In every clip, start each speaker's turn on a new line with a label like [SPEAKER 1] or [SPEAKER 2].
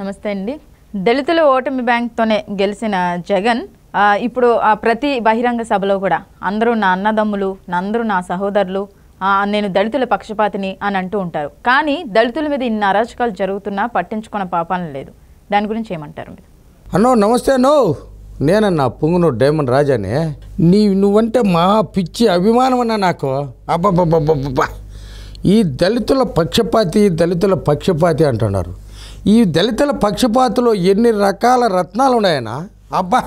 [SPEAKER 1] నమస్తే అండి. దళితుల ఓటమి బ్యాంక్తోనే గెలిచిన జగన్ ఇప్పుడు ప్రతి బహిరంగ సభలో కూడా అందరూ నా అన్నదమ్ములు, అందరూ నా సహోదరులు, నేను దళితుల పక్షపాతిని అని అంటూ ఉంటారు. కానీ దళితుల మీద ఇన్ని అరాచకాలు జరుగుతున్నా పట్టించుకున్న పాపాలను లేదు. దాని గురించి ఏమంటారు మీరు?
[SPEAKER 2] అన్నో నమస్తే. నేనన్నా పొంగును డైమండ్ రాజానే. నువ్వంటే మా పిచ్చి అభిమానం అన్నా నాకు. అబ్బబ్బబ్బబ్బబ్బా, ఈ దళితుల పక్షపాతి అంటున్నారు. ఈ దళితుల పక్షపాతిలో ఎన్ని రకాల రత్నాలు ఉన్నాయన్నా. అబ్బా,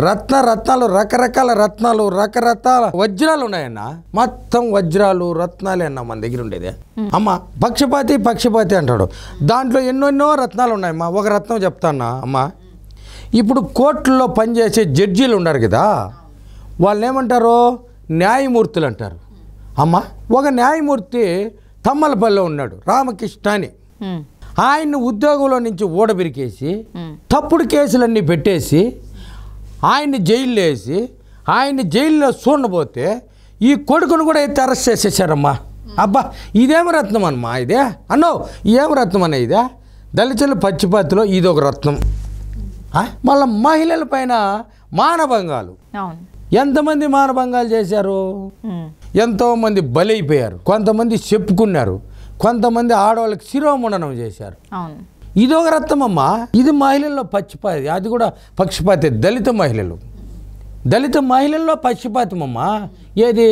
[SPEAKER 2] రత్నాలు రకరకాల రత్నాలు, రకరకాల వజ్రాలు ఉన్నాయన్నా. మొత్తం వజ్రాలు రత్నాలే అన్న మన దగ్గర ఉండేది. అమ్మ పక్షపాతి అంటాడు. దాంట్లో ఎన్నెన్నో రత్నాలు ఉన్నాయమ్మా. ఒక రత్నం చెప్తాన్నా అమ్మ. ఇప్పుడు కోర్టుల్లో పనిచేసే జడ్జీలు ఉన్నారు కదా, వాళ్ళు ఏమంటారు? న్యాయమూర్తులు అంటారు. అమ్మ, ఒక న్యాయమూర్తి తమ్మలపల్లిలో ఉన్నాడు, రామకృష్ణ అని. ఆయన్ని ఉద్యోగంలో నుంచి ఊడబిరికేసి తప్పుడు కేసులన్నీ పెట్టేసి ఆయన్ని జైల్లో వేసి ఆయన్ని జైల్లో చూడబోతే ఈ కొడుకును కూడా ఎత్తి అరెస్ట్ చేసేసారమ్మా. అబ్బా, ఇదేమి రత్నం అమ్మా ఇదే అన్నో, ఏమి రత్నం అన్న ఇదే? దళితుల పచ్చిపాతిలో ఇది ఒక రత్నం. మళ్ళీ మహిళల పైన మానభంగాలు. ఎంతమంది మానభంగాలు చేశారు? ఎంతోమంది బలైపోయారు. కొంతమంది చెప్పుకున్నారు, కొంతమంది ఆడవాళ్ళకి శిరోముండనం చేశారు. ఇది ఒక రత్నం అమ్మా. ఇది మహిళల్లో పక్షపాతి, అది కూడా పక్షపాతి. దళిత మహిళల్లో పక్షపాతమమ్మా. ఏది?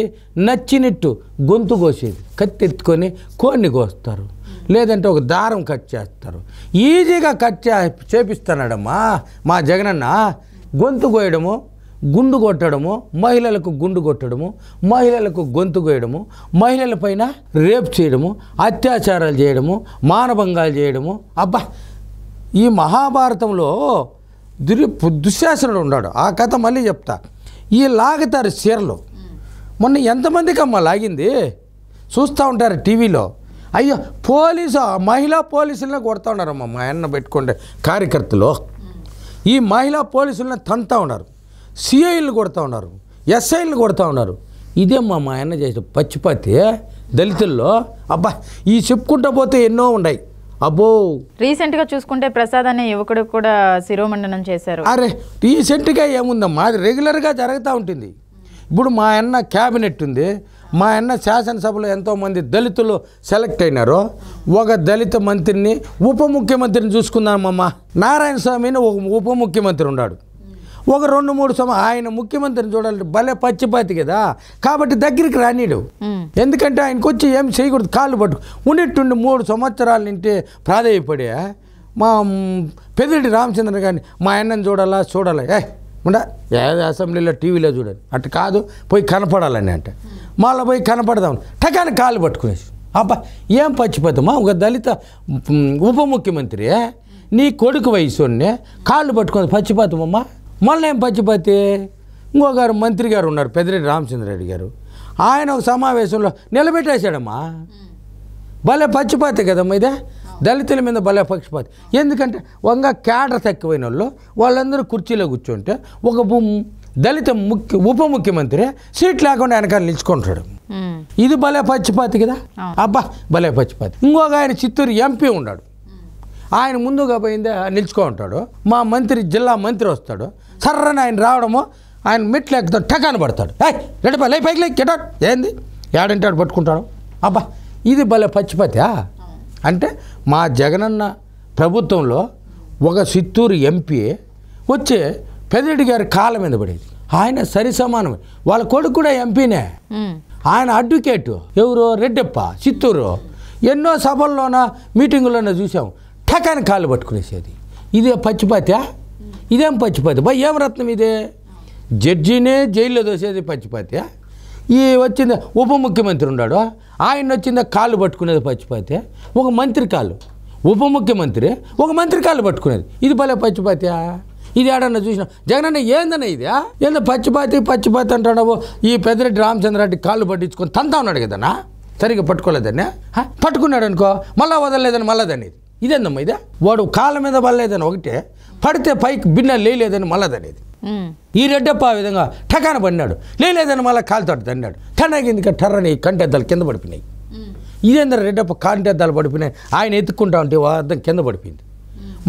[SPEAKER 2] నచ్చినట్టు గొంతు కోసేది, కత్తి ఎత్తుకొని కోడిని కోస్తారు, లేదంటే ఒక దారం కట్ చేస్తారు. ఈజీగా చేపిస్తున్నాడమ్మా మా జగనన్న. గొంతు కోయడము, గుండు కొట్టడము, మహిళలకు గుండు కొట్టడము, మహిళలకు గొంతు కోయడము, మహిళల పైన రేప్ చేయడము, అత్యాచారాలు చేయడము, మానభంగాలు చేయడము. అబ్బా, ఈ మహాభారతంలో దుశ్శాసనుడు ఉన్నాడు. ఆ కథ మళ్ళీ చెప్తా. ఈ లాగుతారు చీరలు. మొన్న ఎంతమందికి అమ్మ లాగింది చూస్తూ ఉంటారు టీవీలో. అయ్యో, మహిళా పోలీసులనే కొడతా ఉన్నారమ్మా. మా అన్న పెట్టుకుంటే కార్యకర్తలు ఈ మహిళా పోలీసులనే తంతా ఉన్నారు, సిఐలు కొడతా ఉన్నారు, ఎస్ఐలు కొడతా ఉన్నారు. ఇదేమ్మా మా అన్న చేసే పచ్చిపాతి దళితుల్లో. అబ్బా, ఈ చెప్పుకుంటా పోతే ఎన్నో ఉన్నాయి. అబ్బో,
[SPEAKER 1] రీసెంట్గా చూసుకుంటే ప్రసాద్ అనే యువకుడు కూడా శిరోమండనం చేశారు.
[SPEAKER 2] అరే, రీసెంట్గా ఏముందమ్మా, అది రెగ్యులర్గా జరుగుతూ ఉంటుంది. ఇప్పుడు మా అన్న క్యాబినెట్ ఉంది, మా అన్న శాసనసభలో ఎంతోమంది దళితులు సెలెక్ట్ అయినారు. ఒక దళిత మంత్రిని, ఉప ముఖ్యమంత్రిని చూసుకుందామమ్మా. నారాయణ స్వామిని ఒక ఉప ముఖ్యమంత్రి ఉన్నాడు. ఒక 2-3 ఆయన ముఖ్యమంత్రిని చూడాలంటే భలే పచ్చిపాతి కదా. కాబట్టి దగ్గరికి రానీడు. ఎందుకంటే ఆయనకు వచ్చి ఏం చేయకూడదు, కాళ్ళు పట్టు ఉన్నట్టుండి 3 సంవత్సరాల నుండి ప్రాధాయపడే మా పెద్దిరెడ్డి రామచంద్ర గారిని మా అన్నని చూడాలా ఏదో అసెంబ్లీలో టీవీలో చూడాలి. అటు కాదు, పోయి కనపడాలని అంటే మళ్ళీ పోయి కనపడదాం టకాని కాళ్ళు పట్టుకునేసి. అబ్బా, ఏం పచ్చిపోతామా? ఒక దళిత ఉప ముఖ్యమంత్రి నీ కొడుకు వయసునే కాళ్ళు పట్టుకుని పచ్చిపోతామమ్మా. మళ్ళీ ఏం పచ్చిపోతే? ఇంకొకరు మంత్రి గారు ఉన్నారు, పెద్దిరెడ్డి రామచంద్రరెడ్డి గారు. ఆయన ఒక సమావేశంలో నిలబెట్టేశాడమ్మా. భలే పచ్చిపోతే కదమ్మా ఇదే. దళితుల మీద భలే పక్షపాతి. ఎందుకంటే వంగ క్యాడర్ తక్కువైన వాళ్ళందరూ కుర్చీలో కూర్చుంటే ఒక దళిత ఉప ముఖ్యమంత్రి సీట్ లేకుండా వెనకాల నిలుచుకుంటాడు. ఇది భలే పచ్చిపాతి కదా. అబ్బా, భలే పచ్చిపాతి. ఇంకొక ఆయన చిత్తూరు ఎంపీ ఉన్నాడు. ఆయన ముందుగా పోయిందే నిలుచుకో ఉంటాడు. మా జిల్లా మంత్రి వస్తాడు, సర్రని ఆయన రావడము, ఆయన మెట్లు ఎక్కుతాడు, టకాన పడతాడు. రెడ్డి పైకి లెక్కేట ఏంది ఏడంటాడు పట్టుకుంటాడు. అబ్బా, ఇది భలే పచ్చిపాతి. అంటే మా జగనన్న ప్రభుత్వంలో ఒక చిత్తూరు ఎంపీ వచ్చి పెద్దిరెడ్డి గారి కాళ్ళ మీద పడేది. ఆయన సరి సమానమే. వాళ్ళ కొడుకు కూడా ఎంపీనే. ఆయన అడ్వకేటు. ఎవరు? రెడ్డప్ప, చిత్తూరు. ఎన్నో సభల్లోన మీటింగుల్లోనే చూసాం, టకాని కాళ్ళు పట్టుకునేసేది. ఇదే పచ్చిపాతి? ఇదేం పచ్చిపాతి బా? ఏం రత్నం ఇదే? జడ్జినే జైల్లో దోసేది పచ్చిపాతి. ఈ వచ్చింది ఉప ముఖ్యమంత్రి ఉన్నాడు, ఆయన వచ్చిందే కాళ్ళు పట్టుకునేది పచ్చిపాతి. ఒక మంత్రి కాళ్ళు, ఉప ముఖ్యమంత్రి ఒక మంత్రి కాళ్ళు పట్టుకునేది. ఇది భలే పచ్చిపాతి. ఇది ఏడన్నా చూసినా జగనన్న ఏందన్నా ఇది? ఏందో పచ్చిపాతి అంటాడు. ఈ పెద్దిరెడ్డి రామచంద్రరెడ్డి కాళ్ళు పట్టించుకొని తంతా ఉన్నాడు కదన్నా, సరిగ్గా పట్టుకోలేదని. పట్టుకున్నాడు అనుకో, మళ్ళీ వదలలేదని మళ్ళీ దాన్ని. ఇదేందమ్మా ఇదే? వాడు కాళ్ళ మీద పడలేదని ఒకటే, పడితే పైకి బిన్న లేదని మళ్ళీ దనేది. ఈ రెడ్డప్ప ఆ విధంగా టకాన పడినాడు, లేదని మళ్ళీ కాలుతో తన్నాడు. టన్నాకి టర్రని కంటెద్దాలు కింద పడిపోయినాయి. ఇదేందర రెడ్డప్ప కంటెద్దాలు పడిపోయినాయి. ఆయన ఎత్తుక్కుంటా ఉంటే అర్థం కింద పడిపోయింది.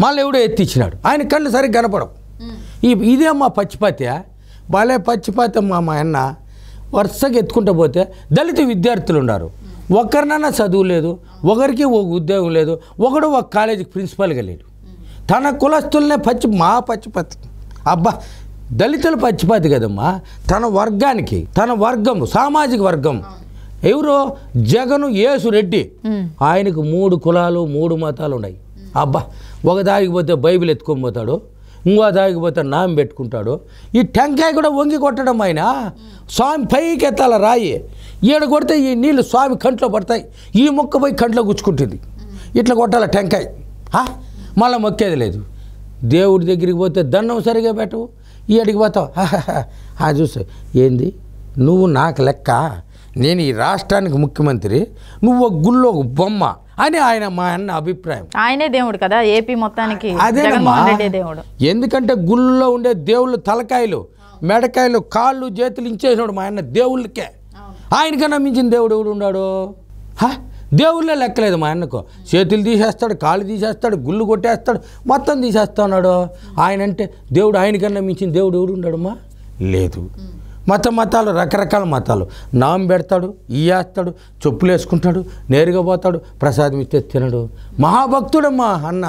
[SPEAKER 2] మళ్ళీ ఎవడో ఎత్తిచ్చినాడు, ఆయన కళ్ళు సరిగ్గా కనపడవు. ఇదే మా పచ్చిపాత్య, భలే పచ్చిపాత్య మా అన్న వరుసగా ఎత్తుకుంటూ పోతే దళిత విద్యార్థులు ఉన్నారు. ఒకరినన్నా చదువు లేదు, ఒకరికి ఒక ఉద్యోగం లేదు, ఒకడు ఒక కాలేజీకి ప్రిన్సిపాల్గా లేడు. తన కులస్తులనే మా పచ్చిపాతి. అబ్బా, దళితుల పచ్చిపాతి కదమ్మా, తన వర్గానికి, తన వర్గం, సామాజిక వర్గం. ఎవరో జగను యేసు రెడ్డి, ఆయనకు 3 కులాలు 3 మతాలు ఉన్నాయి. అబ్బా, ఒక దాగిపోతే బైబిల్ ఎత్తుకొని పోతాడు, ఇంకో దాగిపోతే నామ పెట్టుకుంటాడు. ఈ టెంకాయ కూడా వంగి కొట్టడం ఆయన. స్వామి పైకి ఎత్తాల రాయి, ఈడ కొడితే ఈ నీళ్ళు స్వామి కంట్లో పడతాయి, ఈ మొక్క పోయి కంట్లో గుచ్చుకుంటుంది. ఇట్లా కొట్టాల టెంకాయ, మళ్ళీ మొక్కేది లేదు. దేవుడి దగ్గరికి పోతే దండం సరిగా పెట్టవు, ఈ అడిగి పోతావు. చూసా ఏంది నువ్వు నాకు లెక్క, నేను ఈ రాష్ట్రానికి ముఖ్యమంత్రి, నువ్వు ఒక గుళ్ళో ఒక బొమ్మ అని మా అన్న అభిప్రాయం.
[SPEAKER 1] ఆయనే దేవుడు కదా ఏపీ మొత్తానికి, దేవుడు.
[SPEAKER 2] ఎందుకంటే గుళ్ళో ఉండే దేవుళ్ళు తలకాయలు, మెడకాయలు, కాళ్ళు, చేతులు ఇచ్చేసినాడు మా అన్న దేవుళ్ళకే. ఆయనకన్నా మించిన దేవుడు ఎవడు ఉన్నాడు? దేవుళ్ళే లెక్కలేదు మా అన్నకు. చేతులు తీసేస్తాడు, కాళ్ళు తీసేస్తాడు, గుళ్ళు కొట్టేస్తాడు, మొత్తం తీసేస్తా ఉన్నాడు. ఆయన అంటే దేవుడు, ఆయనకన్నా మించిన దేవుడు ఎవడు ఉన్నాడమ్మా? లేదు. మతాలు, రకరకాల మతాలు, నామ పెడతాడు, ఇయ్యేస్తాడు, చెప్పులు వేసుకుంటాడు, నేరుగా పోతాడు, ప్రసాదం ఇస్తే తినడు. మహాభక్తుడమ్మా అన్న,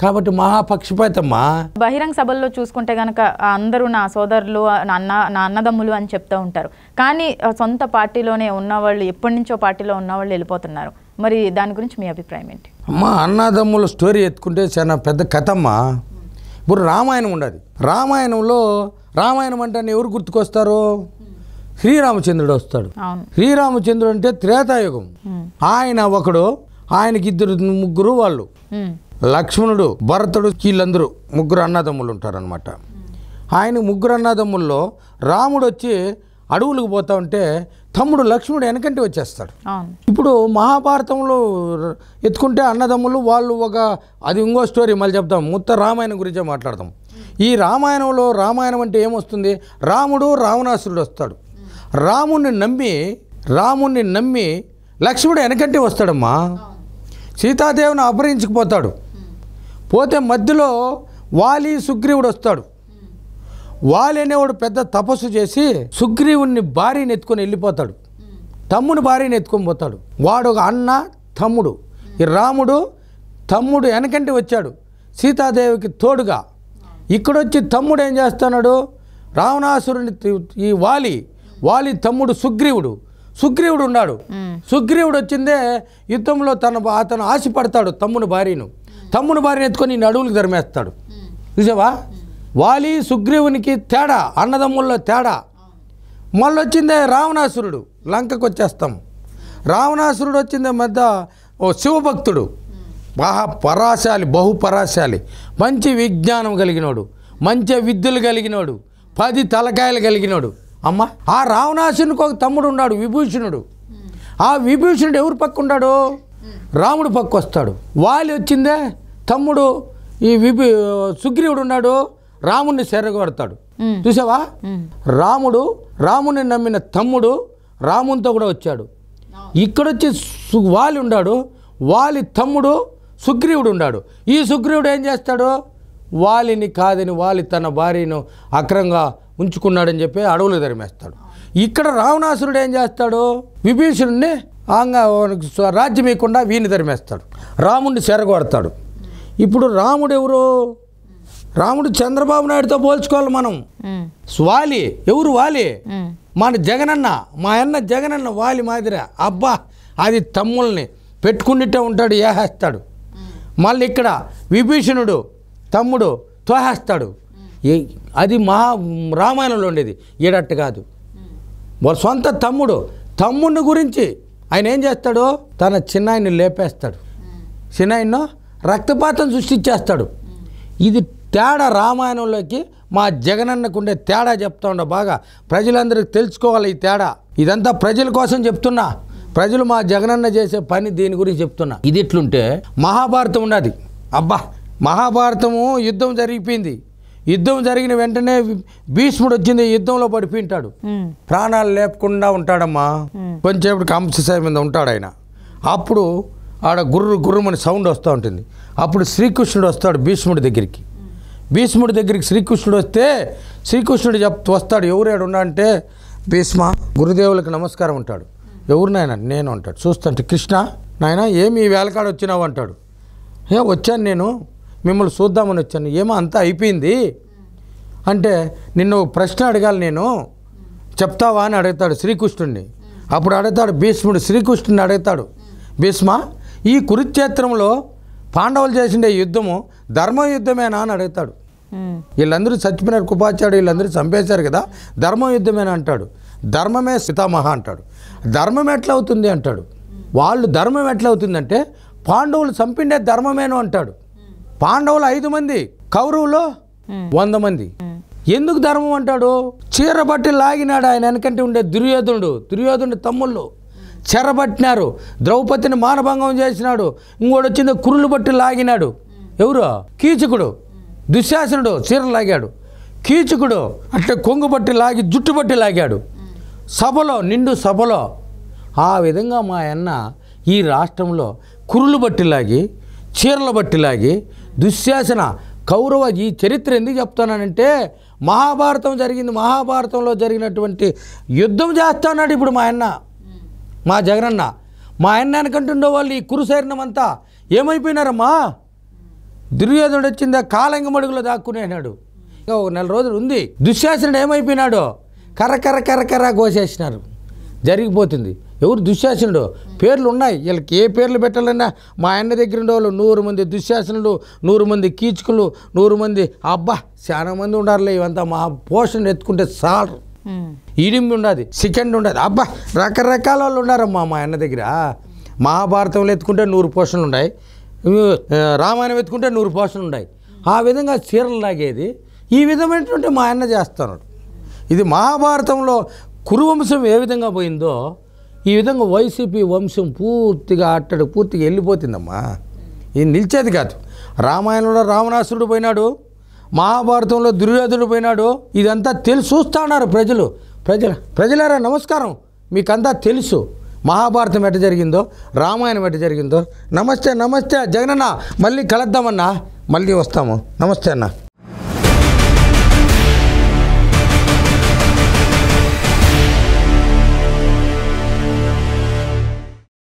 [SPEAKER 2] కాబట్టి మహాపక్షపాతమ్మా.
[SPEAKER 1] బహిరంగ సభల్లో చూసుకుంటే కనుక అందరూ నా సోదరులు, నా అన్నదమ్ములు అని చెప్తూ ఉంటారు. కానీ సొంత పార్టీలోనే ఉన్నవాళ్ళు, ఎప్పటి నుంచో పార్టీలో ఉన్నవాళ్ళు వెళ్ళిపోతున్నారు. మరి దాని గురించి మీ అభిప్రాయం ఏంటి?
[SPEAKER 2] అమ్మా, అన్నదమ్ముల స్టోరీ ఎత్తుకుంటే చాలా పెద్ద కథమ్మా. ఇప్పుడు రామాయణం ఉండదు. రామాయణం అంటే ఎవరు గుర్తుకొస్తారు? శ్రీరామచంద్రుడు వస్తాడు. శ్రీరామచంద్రుడు అంటే త్రేతాయుగం. ఆయన ఒకడు, ఆయనకి 2 వాళ్ళు, లక్ష్మణుడు, భరతుడు, వీళ్ళందరూ 3 అన్నదమ్ములు ఉంటారనమాట. ఆయన 3 అన్నదమ్ముల్లో రాముడు వచ్చి అడవులకు పోతా ఉంటే తమ్ముడు లక్ష్మణుడు వెనకంటే వచ్చేస్తాడు. ఇప్పుడు మహాభారతంలో ఎత్తుకుంటే అన్నదమ్ములు వాళ్ళు అది ఇంకో స్టోరీ మళ్ళీ చెప్తాం. మొత్తం రామాయణం గురించే మాట్లాడతాం. ఈ రామాయణంలో రామాయణం అంటే ఏమొస్తుంది? రాముడు రావణాసురుడు వస్తాడు. రాముణ్ణి నమ్మి లక్ష్మణుడు వెనకంటే వస్తాడమ్మా. సీతాదేవిని అపహరించుకుపోతాడు. పోతే మధ్యలో వాలి సుగ్రీవుడు వస్తాడు. వాలి అనేవాడు పెద్ద తపస్సు చేసి సుగ్రీవుని భార్యని ఎత్తుకొని వెళ్ళిపోతాడు. తమ్ముని భార్యని ఎత్తుకొని పోతాడు. వాడు ఒక అన్న, తమ్ముడు. ఈ రాముడు తమ్ముడు వెనకంటే వచ్చాడు సీతాదేవికి తోడుగా. ఇక్కడొచ్చి తమ్ముడు ఏం చేస్తున్నాడు? రావణాసురుని, ఈ వాలి తమ్ముడు సుగ్రీవుడు ఉన్నాడు. సుగ్రీవుడు వచ్చిందే యుద్ధంలో అతను ఆశపడతాడు తమ్ముని భార్యను ఎత్తుకొని అడవులకు ధర్మేస్తాడు. చూసావా? వాలి సుగ్రీవునికి తేడా, అన్నదమ్ముల్లో తేడా. మళ్ళీ వచ్చిందే రావణాసురుడు. లంకకు వచ్చేస్తాం. రావణాసురుడు వచ్చిందే మధ్య ఓ శివభక్తుడు, బహుపరాశాలి, మంచి విజ్ఞానం కలిగినోడు, మంచి విద్యలు కలిగినోడు, 10 తలకాయలు కలిగినోడు. అమ్మ, ఆ రావణాసురునికి ఒక తమ్ముడు ఉన్నాడు, విభూషణుడు. ఆ విభూషణుడు ఎవరు పక్క ఉన్నాడు? రాముడు పక్క వస్తాడు. వాలి వచ్చిందే తమ్ముడు, ఈ సుగ్రీవుడు ఉన్నాడు, రాముడిని చెరగొడతాడు. చూసావా? రాముడిని నమ్మిన తమ్ముడు రామునితో కూడా వచ్చాడు. ఇక్కడొచ్చి వాలి ఉన్నాడు, వాలి తమ్ముడు సుగ్రీవుడు ఉన్నాడు. ఈ సుగ్రీవుడు ఏం చేస్తాడు? వాలిని కాదని వాలి తన భార్యను అక్రంగా ఉంచుకున్నాడని చెప్పి అడవులు ధర్మేస్తాడు. ఇక్కడ రావణాసురుడు ఏం చేస్తాడు? విభీషణుడిని రాజ్యం ఇవ్వకుండా వీని ధర్మేస్తాడు, రాముడిని చెరగొడతాడు. ఇప్పుడు రాముడు ఎవరు? రాముడు చంద్రబాబు నాయుడుతో పోల్చుకోవాలి మనం. వాలి ఎవరు? వాలి మన జగనన్న, మా అన్న జగనన్న వాలి మాదిరా. అబ్బా, అది తమ్ముల్ని పెట్టుకున్నట్టే ఉంటాడు, ఏహేస్తాడు. మళ్ళీ ఇక్కడ విభీషణుడు తమ్ముడు తోహేస్తాడు. అది రామాయణంలో ఉండేది. ఈడట్టు కాదు. వాళ్ళ సొంత తమ్ముడిని గురించి ఆయన ఏం చేస్తాడు? తన చిన్నాయన్ని లేపేస్తాడు, చిన్నాయన్ను రక్తపాతం సృష్టించేస్తాడు. ఇది తేడా రామాయణంలోకి మా జగనన్నకుండే తేడా చెప్తా ఉండ. బాగా ప్రజలందరికీ తెలుసుకోవాలి ఈ తేడా. ఇదంతా ప్రజల కోసం చెప్తున్నా. ప్రజలు మా జగనన్న చేసే పని దీని గురించి చెప్తున్నా. ఇది ఎట్లుంటే మహాభారతం ఉన్నది. అబ్బా, మహాభారతము యుద్ధం జరిగిపోయింది. యుద్ధం జరిగిన వెంటనే భీష్ముడు వచ్చింది, యుద్ధంలో పడిపోయింటాడు. ప్రాణాలు లేపకుండా ఉంటాడమ్మా. కొంచెంసేపటికి అంశసాయి మీద ఉంటాడు ఆయన. అప్పుడు ఆడ గుర్రు గుర్రుమని సౌండ్ వస్తూ ఉంటుంది. అప్పుడు శ్రీకృష్ణుడు వస్తాడు భీష్ముడి దగ్గరికి. భీష్ముడి దగ్గరికి శ్రీకృష్ణుడు వస్తే శ్రీకృష్ణుడు వస్తాడు. ఎవరు ఉన్నా అంటే భీష్మ గురుదేవులకు నమస్కారం అంటాడు. ఎవరు నాయన? నేను అంటాడు. చూస్తుంటే కృష్ణ నాయన ఏమి ఈ వేళకాడ వచ్చినావు అంటాడు. వచ్చాను నేను మిమ్మల్ని చూద్దామని వచ్చాను. ఏమో అంతా అయిపోయింది అంటే నిన్ను ప్రశ్న అడగాలి నేను, చెప్తావా అని అడుగుతాడు శ్రీకృష్ణుడిని. అప్పుడు అడుగుతాడు భీష్ముడు శ్రీకృష్ణుడిని అడుగుతాడు, భీష్మ ఈ కురుక్షేత్రంలో పాండవులు చేసిండే యుద్ధము ధర్మ యుద్ధమేనా అని అడుగుతాడు. వీళ్ళందరూ చచ్చిపోయినారు, కృపాచార్యుడు వీళ్ళందరూ చంపేశారు కదా, ధర్మ యుద్ధమేనా అంటాడు. ధర్మమే పితామహ అంటాడు. ధర్మం ఎట్లా అవుతుంది అంటాడు. వాళ్ళు ధర్మం ఎట్లా అవుతుందంటే పాండవులు చంపిండే ధర్మమేను అంటాడు. పాండవులు 5 మంది, కౌరవులు 100 మంది. ఎందుకు ధర్మం అంటాడు? చీరబట్టి లాగినాడు ఆయన వెనకంటే ఉండే దుర్యోధనుడు తమ్ముళ్ళు చెరబట్టినారు. ద్రౌపదిని మానభంగం చేసినాడు. ఇంకోటి వచ్చింది కురులు బట్టి లాగినాడు. ఎవరు? కీచకుడు. దుశ్శాసనుడు చీరలు లాగాడు. కీచకుడు అట్లా కొంగు బట్టి లాగి జుట్టు బట్టి లాగాడు సభలో, నిండు సభలో. ఆ విధంగా మా అన్న ఈ రాష్ట్రంలో కురులు బట్టి లాగి చీరలు బట్టి లాగి దుశ్శాసన కౌరవ ఈ చరిత్ర ఎందుకు చెప్తానంటే మహాభారతం జరిగింది. మహాభారతంలో జరిగినటువంటి యుద్ధం చేస్తున్నాడు ఇప్పుడు మా అన్న, మా జగనన్న. మా అన్న అనుకుంటుండే వాళ్ళు ఈ కురుసైన్యం అంతా ఏమైపోయినారమ్మా? దుర్యోధనుడు వచ్చిందా కాలంగమడుగులో దాక్కునేనాడు. ఇంకా 1 నెల రోజులు ఉంది. దుశ్శాసనుడు ఏమైపోయినాడో కర్ర కోసేసినారు. జరిగిపోతుంది. ఎవరు? దుశ్శాసనుడు. పేర్లు ఉన్నాయి వీళ్ళకి. ఏ పేర్లు పెట్టాలన్నా మా అన్న దగ్గర ఉండేవాళ్ళు 100 మంది దుశ్శాసనులు, 100 మంది కీచకులు, 100 మంది. అబ్బా చాలా మంది ఉండారులే. ఇవంతా మా పోషణ ఎత్తుకుంటే చాలు. ఈడింపు ఉండదు, సెకండ్ ఉండదు. అబ్బా రకరకాల వాళ్ళు ఉన్నారమ్మా మా అన్న దగ్గర. మహాభారతంలో ఎత్తుకుంటే 100 పోషణలు ఉన్నాయి, రామాయణం ఎత్తుకుంటే 100 పోషణలు ఉన్నాయి. ఆ విధంగా చీరలు లాగేది ఈ విధమైనటువంటి మా అన్న చేస్తున్నాడు. ఇది మహాభారతంలో కురువంశం ఏ విధంగా పోయిందో ఈ విధంగా వైసీపీ వంశం పూర్తిగా పూర్తిగా వెళ్ళిపోతుందమ్మా. ఇది నిలిచేది కాదు. రామాయణంలో రావణాసురుడు పోయినాడు, మహాభారతంలో దుర్యోధనుడు పోయినాడు. ఇదంతా చూస్తూ ఉన్నారు ప్రజలారా నమస్కారం. మీకంతా తెలుసు మహాభారతం ఎట్ట జరిగిందో, రామాయణం ఎట్ట జరిగిందో. నమస్తే జగనన్న, మళ్ళీ కలుద్దామన్నా, మళ్ళీ వస్తాము. నమస్తే అన్న.